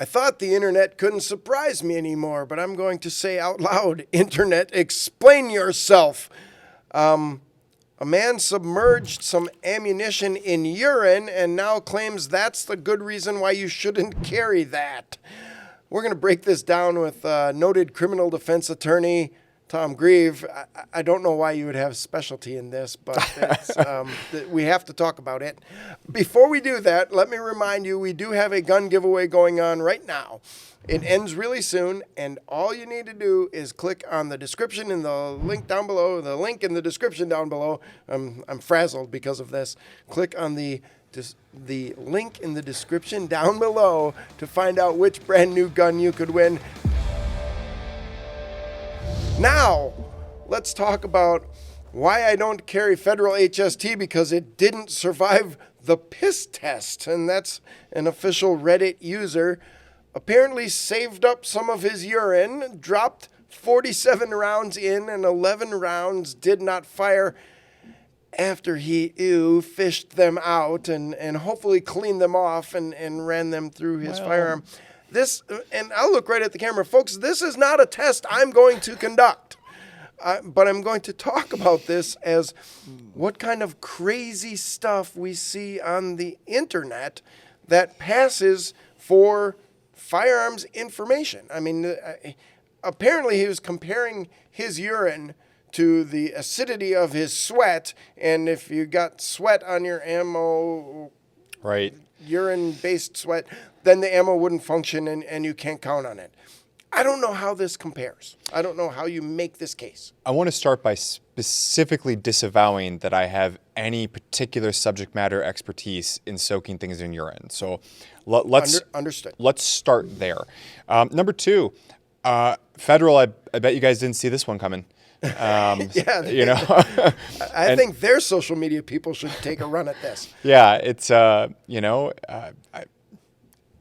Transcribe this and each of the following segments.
I thought the internet couldn't surprise me anymore, but I'm going to say out loud, internet, explain yourself. A man submerged some ammunition in urine and now claims that's the good reason why you shouldn't carry that. We're going to break this down with noted criminal defense attorney Tom Grieve. I don't know why you would have specialty in this, but we have to talk about it. Before we do that, let me remind you, we do have a gun giveaway going on right now. It ends really soon, and all you need to do is click on the description in the link down below, the link in the description down below. I'm frazzled because of this. Click on the link in the description down below to find out which brand new gun you could win. Now, let's talk about why I don't carry federal HST, because it didn't survive the piss test. And that's an official Reddit user. Apparently saved up some of his urine, dropped 47 rounds in, and 11 rounds did not fire after he fished them out and hopefully cleaned them off and ran them through his firearm. This, and I'll look right at the camera, folks, this is not a test I'm going to conduct. But I'm going to talk about this as what kind of crazy stuff we see on the internet that passes for firearms information. I mean, apparently he was comparing his urine to the acidity of his sweat, and if you got sweat on your ammo, right, urine-based sweat, then the ammo wouldn't function and you can't count on it. I don't know how this compares. I don't know how you make this case. I want to start by specifically disavowing that I have any particular subject matter expertise in soaking things in urine. So Understood. Let's start there. Number two, federal, I bet you guys didn't see this one coming. Yeah, you know, I think their social media people should take a run at this. Yeah, it's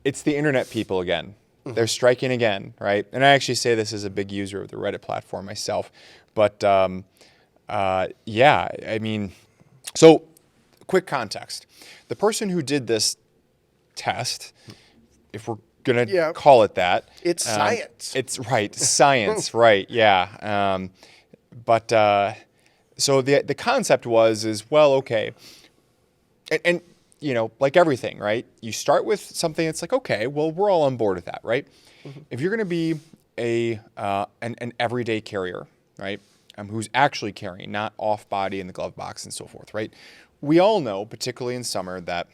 it's the internet people again. Mm-hmm. They're striking again, right? And I actually say this as a big user of the Reddit platform myself. But yeah, I mean, so quick context: the person who did this test, if we're gonna call it that, it's science. It's right, science, right? Yeah. So the concept is well, okay, and you know, like everything, right? You start with something that's like, okay, well, we're all on board with that, right? Mm-hmm. If you're going to be an everyday carrier, right, who's actually carrying, not off body in the glove box and so forth, right? We all know, particularly in summer, that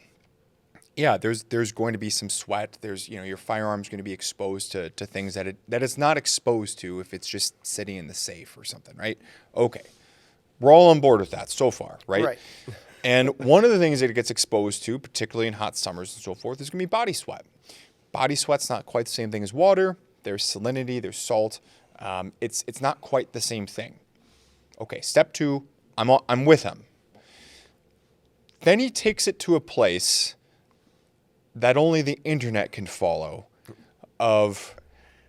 yeah, there's going to be some sweat. There's, you know, your firearm's going to be exposed to things that it's not exposed to if it's just sitting in the safe or something, right? Okay, we're all on board with that so far, right? Right. And one of the things that it gets exposed to, particularly in hot summers and so forth, is going to be body sweat. Body sweat's not quite the same thing as water. There's salinity, there's salt. It's not quite the same thing. Okay, step two, I'm with him. Then he takes it to a place that only the internet can follow.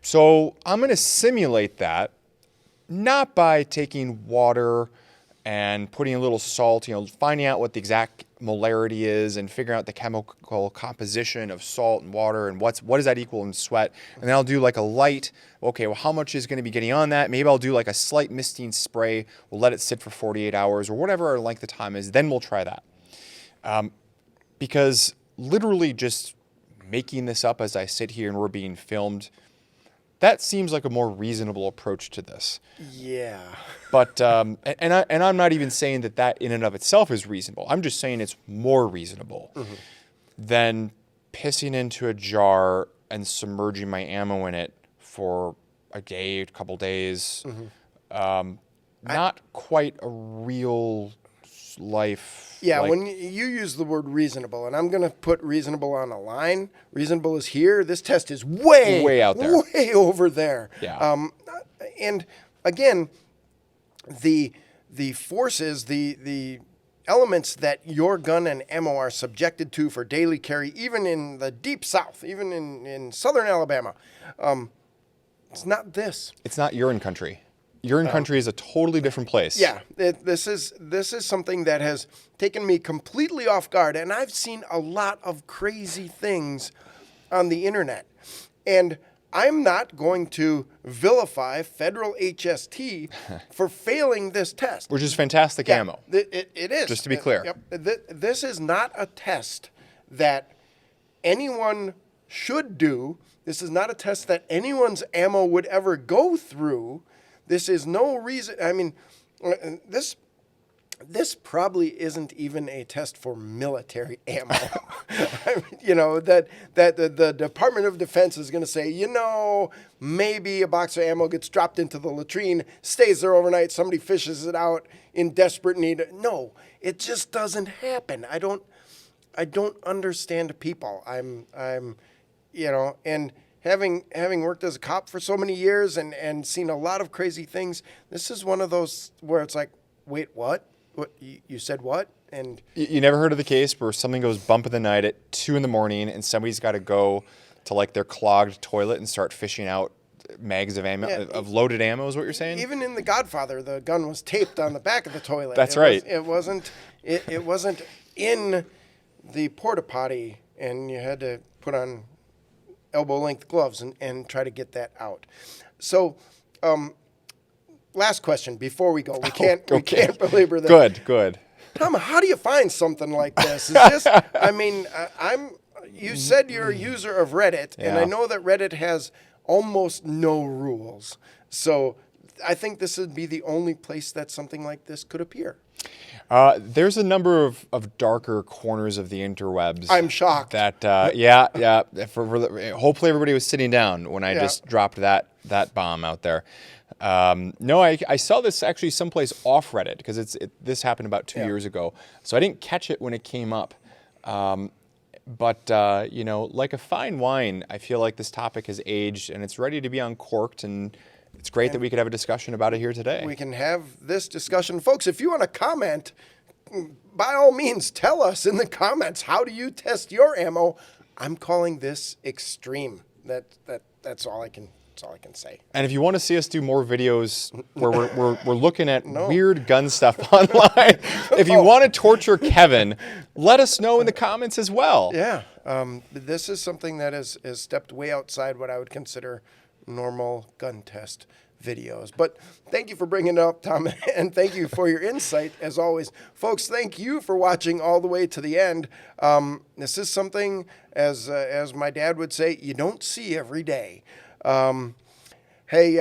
So I'm going to simulate that, not by taking water and putting a little salt, you know, finding out what the exact molarity is and figuring out the chemical composition of salt and water and what does that equal in sweat. And then I'll do like a light, okay, well, how much is going to be getting on that? Maybe I'll do like a slight misting spray. We'll let it sit for 48 hours or whatever our length of time is. Then we'll try that. Because literally just making this up as I sit here and we're being filmed, that seems like a more reasonable approach to this. Yeah. But and I'm not even saying that in and of itself is reasonable. I'm just saying it's more reasonable than pissing into a jar and submerging my ammo in it for a day, a couple days. Not quite a real life. Yeah, when you use the word reasonable, and I'm going to put reasonable on a line. Reasonable is here. This test is way out there. Way over there. Yeah. And again, the forces, the elements that your gun and ammo are subjected to for daily carry, even in the deep South, even in southern Alabama, it's not this. It's not urine country. Urine country is a totally different place. Yeah, this is something that has taken me completely off guard, and I've seen a lot of crazy things on the internet. And I'm not going to vilify federal HST for failing this test. Which is fantastic ammo. It is. Just to be clear. Yep. This is not a test that anyone should do. This is not a test that anyone's ammo would ever go through. This is no reason. I mean, this probably isn't even a test for military ammo. I mean, you know, that the Department of Defense is going to say, you know, maybe a box of ammo gets dropped into the latrine, stays there overnight, somebody fishes it out in desperate need. No, it just doesn't happen. I don't understand people. I'm you know, and having worked as a cop for so many years and seen a lot of crazy things, this is one of those where it's like, wait, what? What you said? What? And you never heard of the case where something goes bump in the night at 2 a.m. and somebody's got to go to like their clogged toilet and start fishing out mags of ammo, of loaded ammo, is what you're saying? Even in The Godfather, the gun was taped on the back of the toilet. That's right. It wasn't in the porta potty, and you had to put on elbow length gloves and try to get that out. So, last question before we go. We can't belabor this. Good. Tom, how do you find something like this? Is this? I mean, you said you're a user of Reddit, and I know that Reddit has almost no rules. So I think this would be the only place that something like this could appear. There's a number of darker corners of the interwebs. I'm shocked. That hopefully everybody was sitting down when I just dropped that bomb out there. No, I saw this actually someplace off Reddit because this happened about 2 years ago, so I didn't catch it when it came up. But you know, like a fine wine, I feel like this topic has aged and it's ready to be uncorked, and it's great that we could have a discussion about it here today. We can have this discussion. Folks, if you want to comment, by all means, tell us in the comments, how do you test your ammo? I'm calling this extreme. That's all I can say. And if you want to see us do more videos where we're looking at weird gun stuff online, if you want to torture Kevin, let us know in the comments as well. Yeah. This is something that is stepped way outside what I would consider normal gun test videos. But thank you for bringing it up, Tom, and thank you for your insight, as always. Folks, thank you for watching all the way to the end. This is something, as my dad would say, you don't see every day. Hey,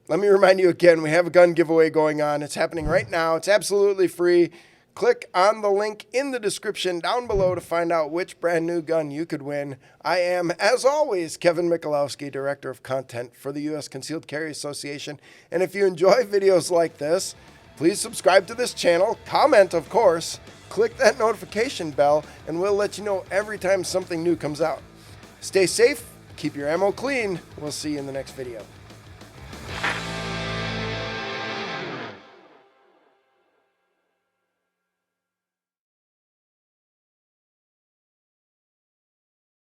let me remind you again, we have a gun giveaway going on. It's happening right now. It's absolutely free. Click on the link in the description down below to find out which brand new gun you could win. I am, as always, Kevin Michalowski, Director of Content for the U.S. Concealed Carry Association. And if you enjoy videos like this, please subscribe to this channel, comment, of course, click that notification bell, and we'll let you know every time something new comes out. Stay safe, keep your ammo clean. We'll see you in the next video.